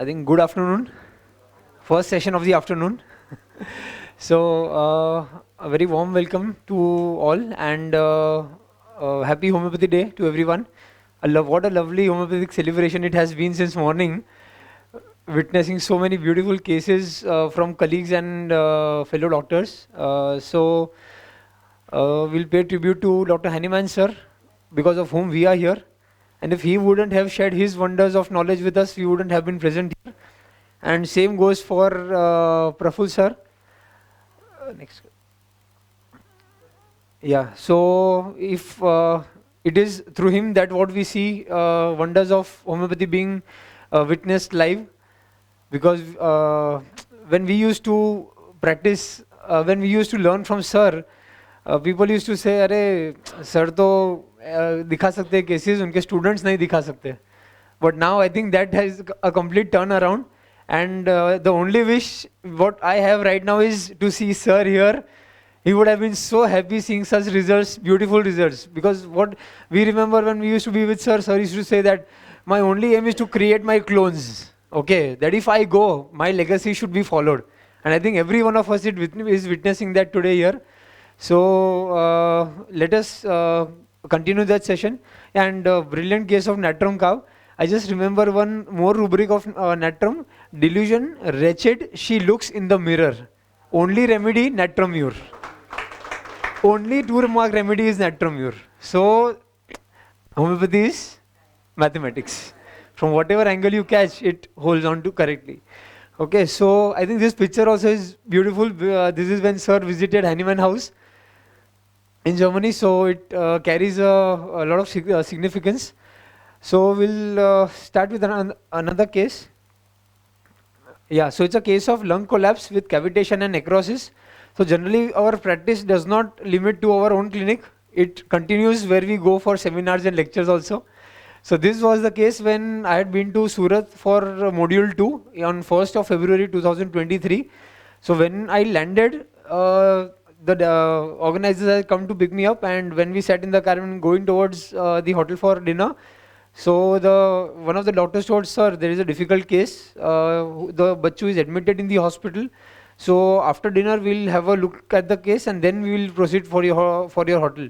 I think good afternoon. First session of the afternoon. So a very warm welcome to all and happy Homeopathy Day to everyone. What a lovely homeopathic celebration it has been since morning, witnessing so many beautiful cases from colleagues and fellow doctors. We'll pay tribute to Dr. Hahnemann sir, because of whom we are here. And if he wouldn't have shared his wonders of knowledge with us, we wouldn't have been present here. And same goes for Praful sir. Next. Yeah, so if it is through him that what we see wonders of homeopathy being witnessed live, because when we used to practice, when we used to learn from sir, people used to say, "अरे sir तो दिखा सकते हैं cases, उनके students नहीं दिखा सकते." But now I think that has a complete turnaround, and the only wish what I have right now is to see sir here. He would have been so happy seeing such results, beautiful results. Because what we remember when we used to be with sir, sir used to say that my only aim is to create my clones. Okay, that if I go, my legacy should be followed. And I think every one of us is witnessing that today here. So let us continue that session. And brilliant case of natrum cow. I just remember one more rubric of natrum. Delusion, wretched, she looks in the mirror. Only remedy, natrum mure. Only 2-mark remedy is natrum mure. So homeopathy is mathematics. From whatever angle you catch, it holds on to correctly. Okay, so I think this picture also is beautiful. This is when sir visited Hahnemann house in Germany, so it carries a lot of significance. So we'll start with another case. Yeah, so it's a case of lung collapse with cavitation and necrosis. So generally our practice does not limit to our own clinic. It continues where we go for seminars and lectures also. So this was the case when I had been to Surat for module 2 on 1st of February 2023. So when I landed, the organizers had come to pick me up, and when we sat in the car and going towards the hotel for dinner, so one of the doctors told, "Sir, there is a difficult case. The Bachu is admitted in the hospital. So after dinner, we'll have a look at the case and then we will proceed for your hotel."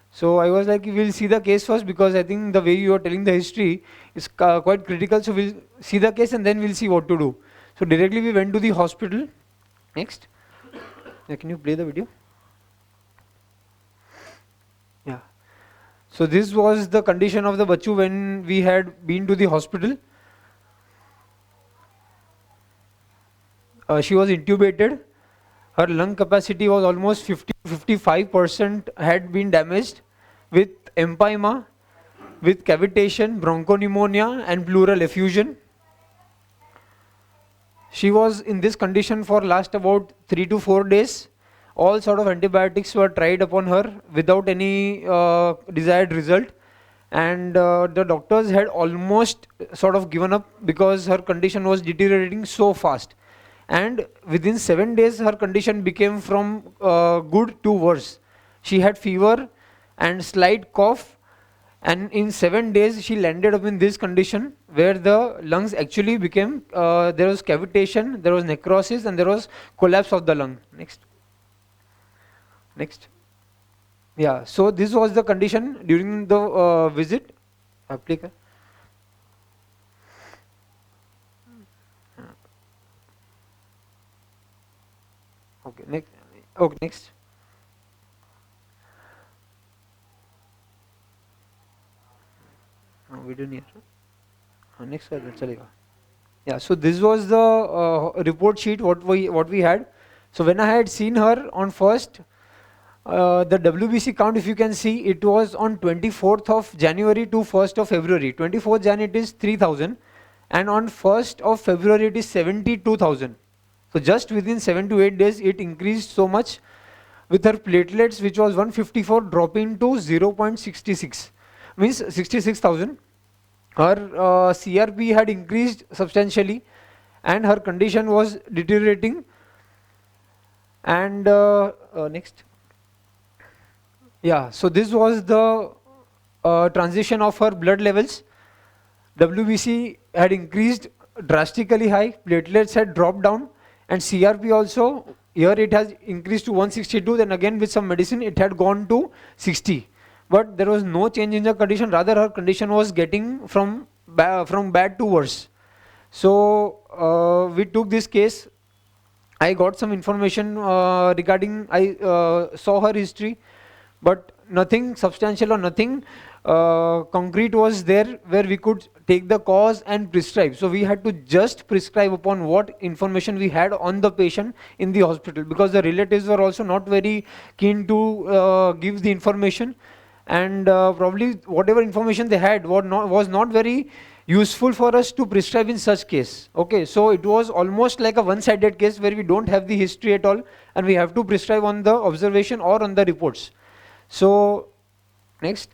So I was like, "We'll see the case first, because I think the way you are telling the history is quite critical. So we'll see the case and then we'll see what to do." So directly we went to the hospital. Next. Yeah, can you play the video? Yeah. So this was the condition of the Bachu when we had been to the hospital. She was intubated. Her lung capacity was almost 50-55% had been damaged, with empyema, with cavitation, bronchopneumonia and pleural effusion. She was in this condition for last about 3 to 4 days. All sort of antibiotics were tried upon her without any desired result. And the doctors had almost sort of given up because her condition was deteriorating so fast. And within 7 days, her condition became from good to worse. She had fever and slight cough, and in 7 days, she landed up in this condition where the lungs actually became, there was cavitation, there was necrosis, and there was collapse of the lung. Next. Next. Yeah, so this was the condition during the visit. Applica. Okay, next. Okay, next. Video नहीं है. Next कर चलेगा. Yeah, so this was the report sheet what we had. So when I had seen her on first, the WBC count, if you can see, it was on 24th of January to 1st of February. 24th Jan it is 3000, and on 1st of February it is 72,000. So just within 7 to 8 days, it increased so much, with her platelets, which was 154, dropping to 0.66, means 66,000. Her CRP had increased substantially, and her condition was deteriorating. And next. Yeah, so this was the transition of her blood levels. WBC had increased drastically high, platelets had dropped down, and CRP also, here it has increased to 162, then again with some medicine it had gone to 60. But there was no change in the condition, rather her condition was getting from bad to worse. So we took this case. I got some information regarding, I saw her history, but nothing substantial or nothing concrete was there where we could take the cause and prescribe. So we had to just prescribe upon what information we had on the patient in the hospital, because the relatives were also not very keen to give the information, and probably whatever information they had was not very useful for us to prescribe in such case. Okay, so it was almost like a one-sided case where we don't have the history at all, and we have to prescribe on the observation or on the reports. So next.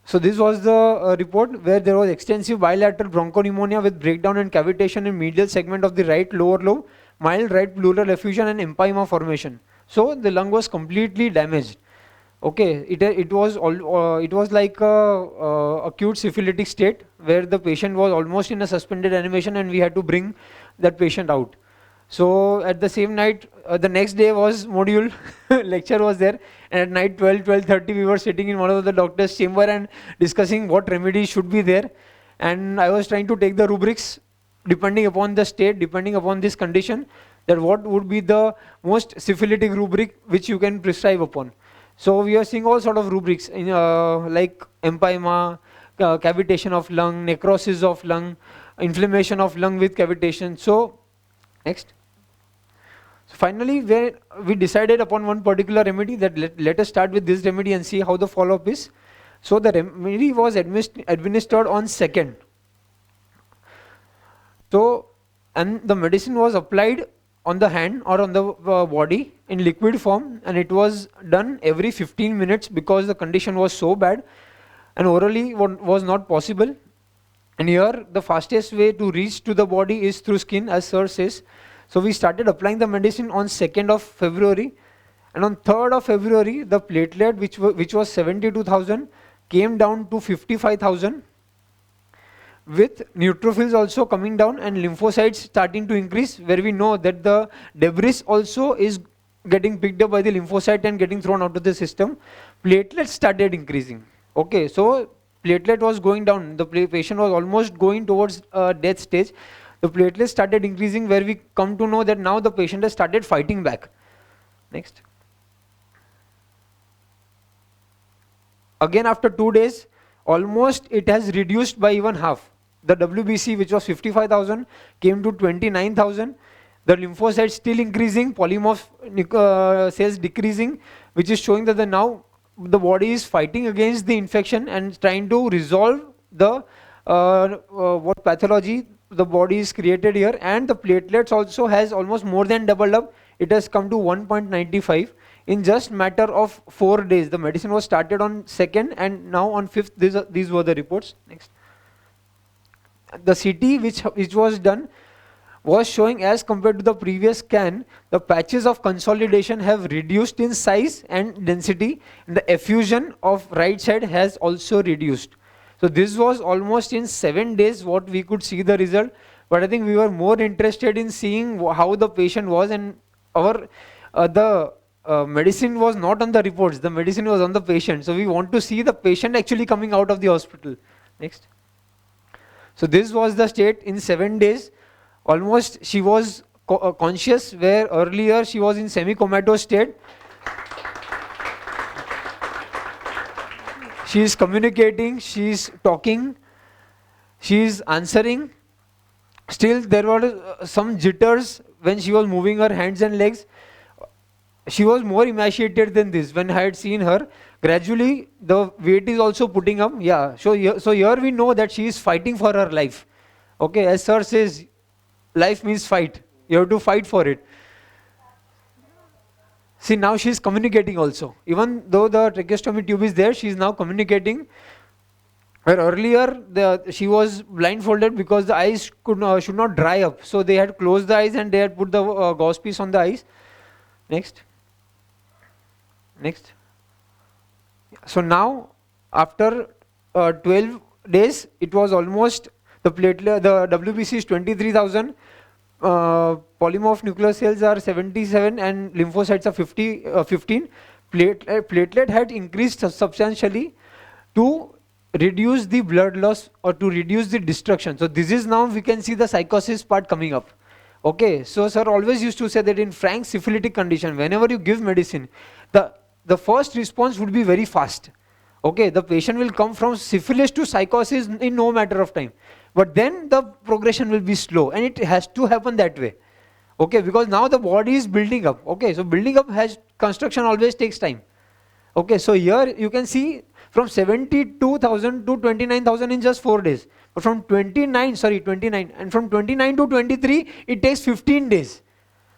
So this was the report where there was extensive bilateral bronchopneumonia with breakdown and cavitation in medial segment of the right lower lobe, mild right pleural effusion and empyema formation. So the lung was completely damaged. Okay, it was like a acute syphilitic state where the patient was almost in a suspended animation, and we had to bring that patient out. So at the same night, the next day was module, lecture was there, and at night 12:30 we were sitting in one of the doctor's chamber and discussing what remedies should be there, and I was trying to take the rubrics depending upon the state, depending upon this condition, that what would be the most syphilitic rubric which you can prescribe upon. So we are seeing all sort of rubrics in like empyema, cavitation of lung, necrosis of lung, inflammation of lung with cavitation. So next. So finally, we decided upon one particular remedy, that let us start with this remedy and see how the follow-up is. So the remedy was administered on 2nd. So, and the medicine was applied on the hand or on the body in liquid form, and it was done every 15 minutes because the condition was so bad and orally was not possible. And here the fastest way to reach to the body is through skin, as sir says. So we started applying the medicine on 2nd of February, and on 3rd of February the platelet which was 72,000 came down to 55,000, with neutrophils also coming down and lymphocytes starting to increase, where we know that the debris also is getting picked up by the lymphocyte and getting thrown out of the system. Platelets started increasing. Okay, so platelet was going down, the patient was almost going towards death stage. The platelets started increasing, where we come to know that now the patient has started fighting back. Next. Again after 2 days, almost it has reduced by even half. The WBC, which was 55,000, came to 29,000. The lymphocytes still increasing, polymorph cells decreasing, which is showing that now the body is fighting against the infection and trying to resolve the what pathology the body is created here. And the platelets also has almost more than doubled up. It has come to 1.95 in just matter of 4 days. The medicine was started on 2nd, and now on 5th these were the reports. Next. The CT which was done was showing, as compared to the previous scan, the patches of consolidation have reduced in size and density, and the effusion of right side has also reduced. So this was almost in 7 days what we could see the result, but I think we were more interested in seeing how the patient was, and our medicine was not on the reports, the medicine was on the patient. So we want to see the patient actually coming out of the hospital. Next. So this was the state in 7 days. Almost she was conscious, where earlier she was in semi-comatose state. She is communicating, she is talking, she is answering. Still there were some jitters when she was moving her hands and legs. She was more emaciated than this when I had seen her. Gradually the weight is also putting up. Yeah, so here we know that she is fighting for her life. Okay, as sir says, life means fight. You have to fight for it. See, now she is communicating also. Even though the tracheostomy tube is there, she is now communicating. Where earlier she was blindfolded because the eyes should not dry up. So they had closed the eyes and they had put the gauze piece on the eyes. Next. Next. So now after 12 days, it was almost The WBC is 23,000. Polymorph nuclear cells are 77 and lymphocytes are 15. Platelet had increased substantially to reduce the blood loss or to reduce the destruction. So this is now we can see the psychosis part coming up. Okay, so sir always used to say that in frank syphilitic condition, whenever you give medicine, the first response would be very fast. Okay, the patient will come from syphilis to psychosis in no matter of time. But then the progression will be slow, and it has to happen that way. Okay, because now the body is building up. Okay, so building up construction always takes time. Okay, so here you can see from 72,000 to 29,000 in just 4 days. But from 29, and from 29 to 23, it takes 15 days.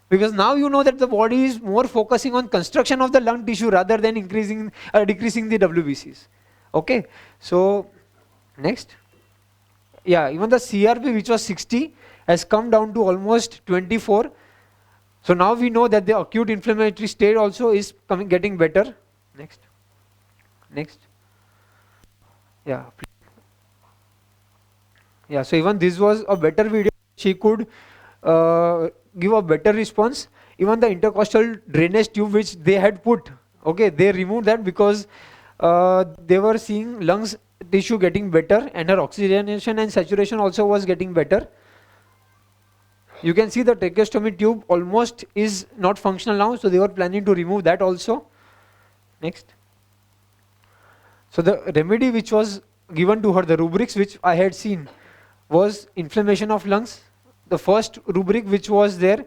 Because now you know that the body is more focusing on construction of the lung tissue rather than decreasing the WBCs. Okay, so next. Yeah, even the CRP which was 60 has come down to almost 24. So now we know that the acute inflammatory state also is getting better. Next. Yeah. Yeah, so even this was a better video. She could give a better response. Even the intercostal drainage tube which they had put, okay, they removed that because they were seeing lungs tissue getting better and her oxygenation and saturation also was getting better. You can see the tracheostomy tube almost is not functional now, so they were planning to remove that also. Next. So the remedy which was given to her, the rubrics which I had seen, was inflammation of lungs. The first rubric which was there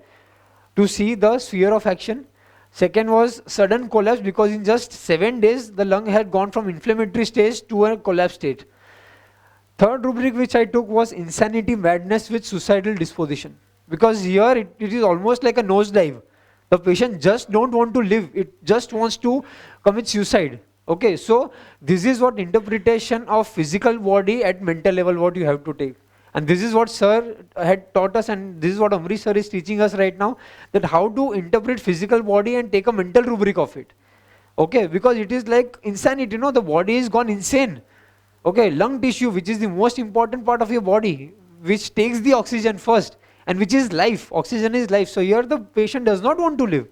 to see the sphere of action. Second was sudden collapse, because in just 7 days the lung had gone from inflammatory stage to a collapse state. Third rubric which I took was insanity, madness with suicidal disposition, because here it is almost like a nosedive. The patient just don't want to live, it just wants to commit suicide. Okay, so this is what interpretation of physical body at mental level what you have to take. And this is what sir had taught us, and this is what Ambrish sir is teaching us right now, that how to interpret physical body and take a mental rubric of it. Okay, because it is like insanity, the body is gone insane. Okay, lung tissue, which is the most important part of your body, which takes the oxygen first, and which is life. Oxygen is life. So here the patient does not want to live.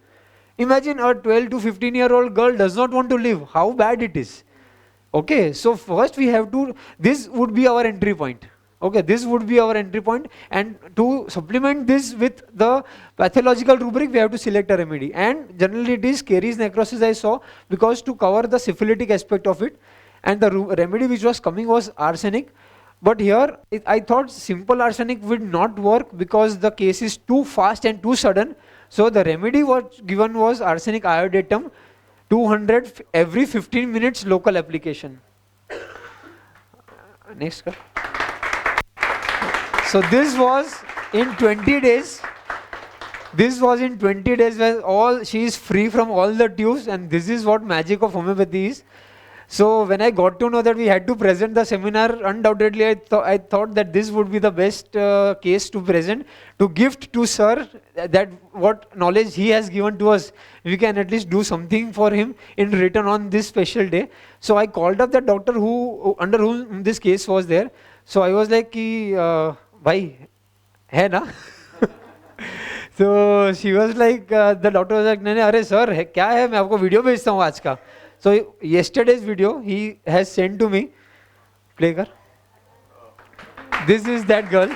Imagine a 12 to 15-year-old girl does not want to live. How bad it is. Okay, so first we have to, this would be our entry point. Okay, this would be our entry point, and to supplement this with the pathological rubric, we have to select a remedy. And generally it is caries necrosis I saw, because to cover the syphilitic aspect of it, and the remedy which was coming was arsenic. But here I thought simple arsenic would not work because the case is too fast and too sudden. So the remedy was given was arsenic iodatum, 200 every 15 minutes local application. Next. So this was in 20 days. This was in 20 days where she is free from all the tubes, and this is what magic of homeopathy is. So when I got to know that we had to present the seminar, undoubtedly I thought that this would be the best case to present, to gift to sir that what knowledge he has given to us, we can at least do something for him in return on this special day. So I called up the doctor under whom this case was there. So I was like, bhai, hai na? So she was like, the doctor was like, nahi, arey sir, kya hai, main aapko video bhejta hu aaj ka. So yesterday's video he has sent to me. Play kar. This is that girl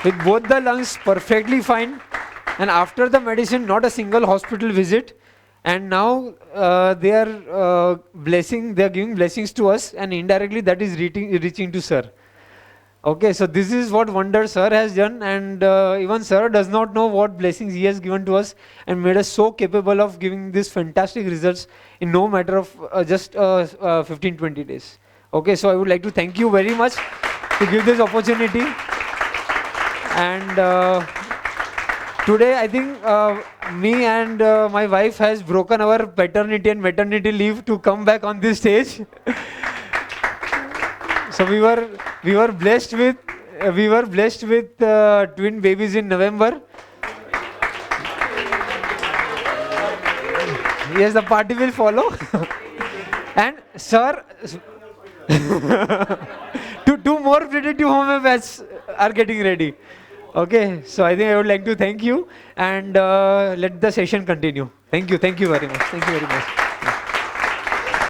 with both the lungs perfectly fine, and after the medicine not a single hospital visit, and now they are giving blessings to us, and indirectly that is reaching to sir. Okay, so this is what wonder sir has done, and even sir does not know what blessings he has given to us and made us so capable of giving these fantastic results in no matter of just 15-20 days. Okay, so I would like to thank you very much to give this opportunity. And today I think me and my wife has broken our paternity and maternity leave to come back on this stage. So we were blessed with twin babies in November. Yes, the party will follow. And sir, two more more predictive homeopaths are getting ready. Okay, so I think I would like to thank you and let the session continue. Thank you very much. Thank you very much.